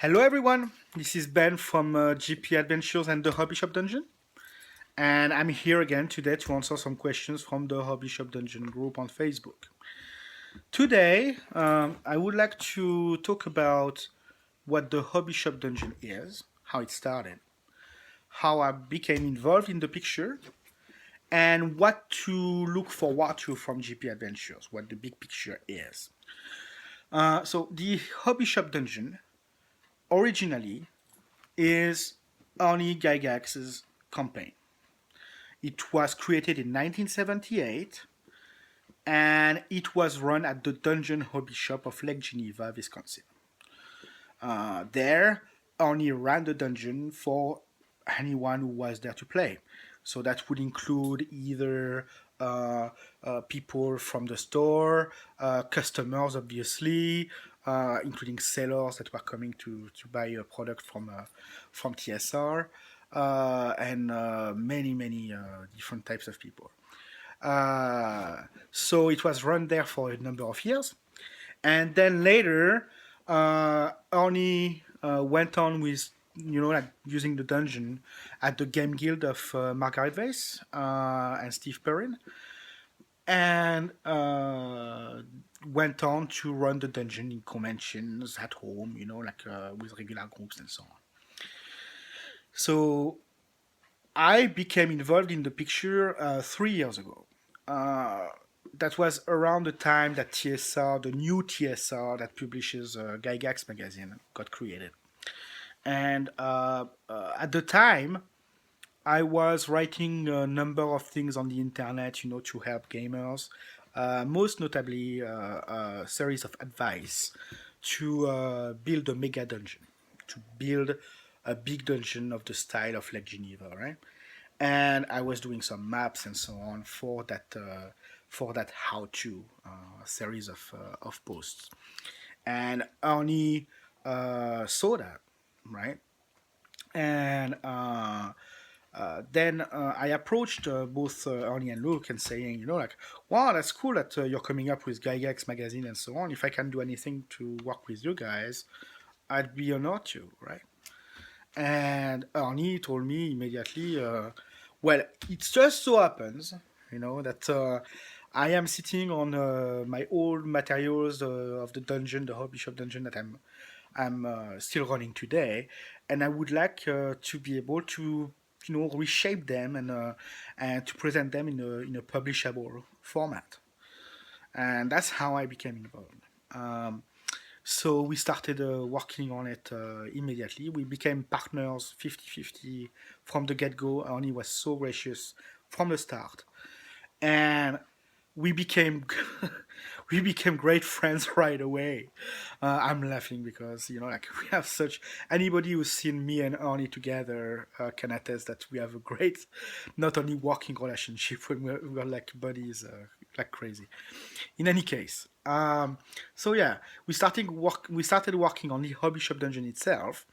Hello everyone, this is Ben from GP Adventures and the Hobby Shop Dungeon. And I'm here again today to answer some questions from the Hobby Shop Dungeon group on Facebook. Today, I would like to talk about what the Hobby Shop Dungeon is, how it started, how I became involved in the picture, and what to look forward to from GP Adventures, what the big picture is. So, the Hobby Shop Dungeon originally is Arnie Gygax's campaign. It was created in 1978 and it was run at the Dungeon Hobby Shop of Lake Geneva, Wisconsin. There, Arnie ran the dungeon for anyone who was there to play. So that would include either people from the store, customers, obviously, including sellers that were coming to buy a product from TSR, and many different types of people. So it was run there for a number of years. And then later, Arnie went on with like using the dungeon at the Game Guild of Margaret Weiss and Steve Perrin, and went on to run the dungeon in conventions at home, like with regular groups and so on. So I became involved in the picture 3 years ago. That was around the time that TSR, the new TSR that publishes Gygax magazine, got created. And at the time, I was writing a number of things on the internet, to help gamers. Most notably, a series of advice to build a mega dungeon, to build a big dungeon of the style of Lake Geneva, right? And I was doing some maps and so on for that how-to series of posts. And Arnie saw that, right? And then I approached both Arnie and Luke and saying, like, wow, that's cool that you're coming up with Gygax magazine and so on. If I can do anything to work with you guys, I'd be honored to, right? And Arnie told me immediately, well, it just so happens, that I am sitting on my old materials of the dungeon, the Hobby Shop dungeon that I'm still running today, and I would like to be able to reshape them and to present them in a publishable format, and that's how I became involved. So we started working on it immediately. We became partners 50-50 from the get-go. Arnie was so gracious from the start. And we became we became great friends right away. I'm laughing because like we have such anybody who's seen me and Arnie together can attest that we have a great not only working relationship, we're like buddies like crazy. In any case, so yeah, we started working on the Hobby Shop dungeon itself,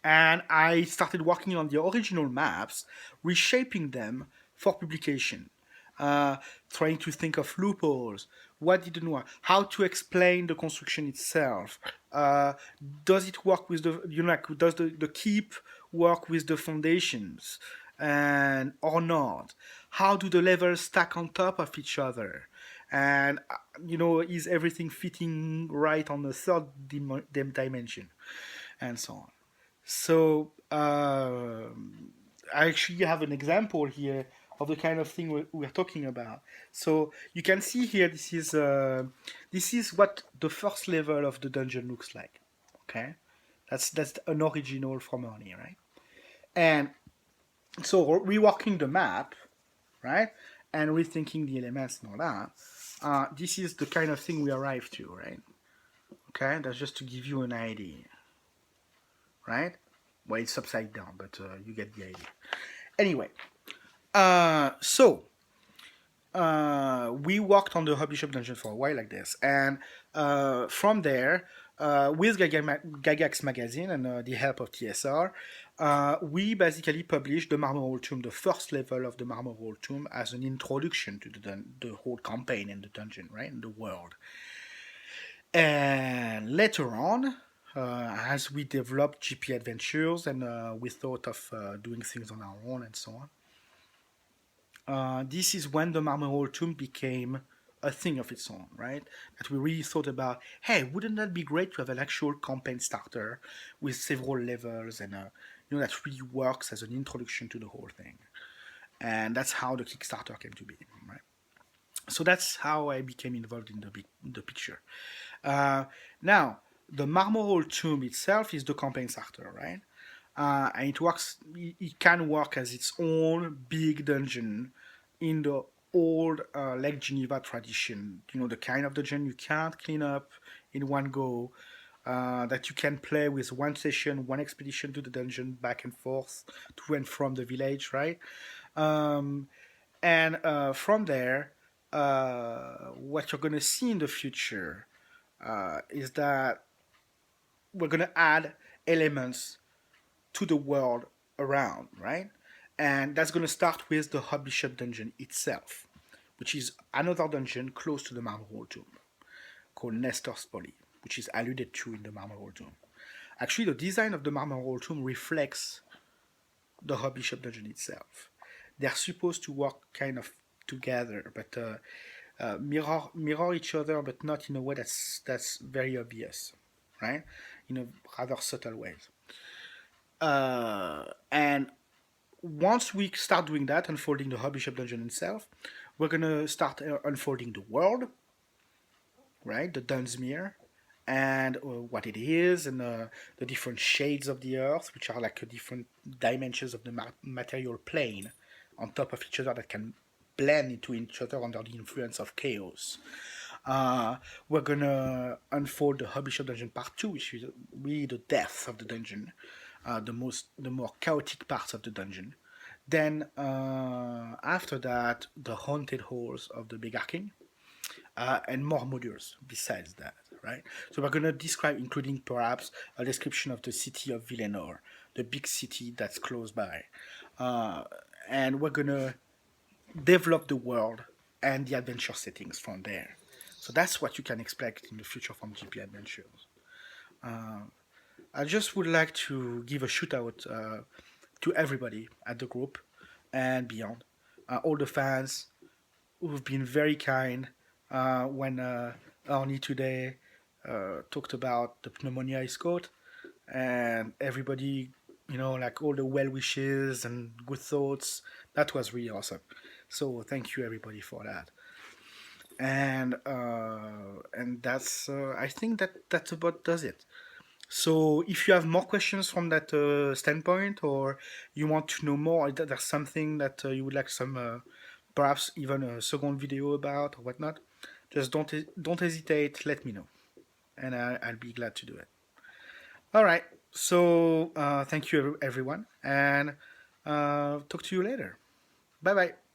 and I started working on the original maps, reshaping them for publication, trying to think of loopholes, what didn't work, how to explain the construction itself. Does it work with does the keep work with the foundations and or not? How do the levels stack on top of each other? And is everything fitting right on the third dimension, and so on. So I actually have an example here of the kind of thing we're talking about. So you can see here, this is what the first level of the dungeon looks like. Okay, that's an original from Ernie, right? And so reworking the map, right, and rethinking the elements and all that. This is the kind of thing we arrived to, right? Okay, that's just to give you an idea, right? Well, it's upside down, but you get the idea. Anyway, so we worked on the Hobby Shop dungeon for a while like this, and from there, with Gygax magazine and the help of TSR, we basically published the Marmoral Tomb, the first level of the Marmoral Tomb, as an introduction to the whole campaign and the dungeon, right, and the world. And later on, as we developed GP adventures and we thought of doing things on our own and so on. This is when the Marmoral Tomb became a thing of its own, right? That we really thought about, hey, wouldn't that be great to have an actual campaign starter with several levels and that really works as an introduction to the whole thing. And that's how the Kickstarter came to be, right? So that's how I became involved in the picture. Uh, Now, the Marmoral Tomb itself is the campaign starter, right? And it works. It can work as its own big dungeon in the old Lake Geneva tradition. You know, the kind of dungeon you can't clean up in one go. That you can play with one session, one expedition to the dungeon, back and forth to and from the village, right? Um, and from there, what you're gonna see in the future is that we're gonna add elements to the world around, right? And that's going to start with the Hub Bishop dungeon itself, which is another dungeon close to the Marmoral Tomb called Nestor's Folly, which is alluded to in the Marmoral Tomb. Actually, the design of the Marmoral Tomb reflects the Hub Bishop dungeon itself. They're supposed to work kind of together, but mirror each other, but not in a way that's very obvious, right? In a rather subtle ways. And once we start doing that, unfolding the Hub Bishop dungeon itself, we're gonna start unfolding the world, right? The Dunsmere, and what it is, and the different shades of the earth, which are like different dimensions of the material plane on top of each other that can blend into each other under the influence of chaos. We're gonna unfold the Hub Bishop Dungeon Part 2, which is really the depth of the dungeon, the more chaotic parts of the dungeon. Then after that, the haunted halls of the Big Arcane, and more modules besides that, right? So we're gonna describe, including perhaps a description of the city of Villanor, the big city that's close by, uh, and we're gonna develop the world and the adventure settings from there. So that's what you can expect in the future from GP Adventures. I just would like to give a shout out to everybody at the group and beyond, all the fans who've been very kind when Arnie today talked about the pneumonia he's caught, and everybody, like all the well wishes and good thoughts. That was really awesome. So thank you everybody for that. And that's I think that about does it. So if you have more questions from that standpoint, or you want to know more, there's something that you would like some, perhaps even a second video about or whatnot, just don't hesitate. Let me know, and I'll be glad to do it. All right. So thank you everyone, and talk to you later. Bye bye.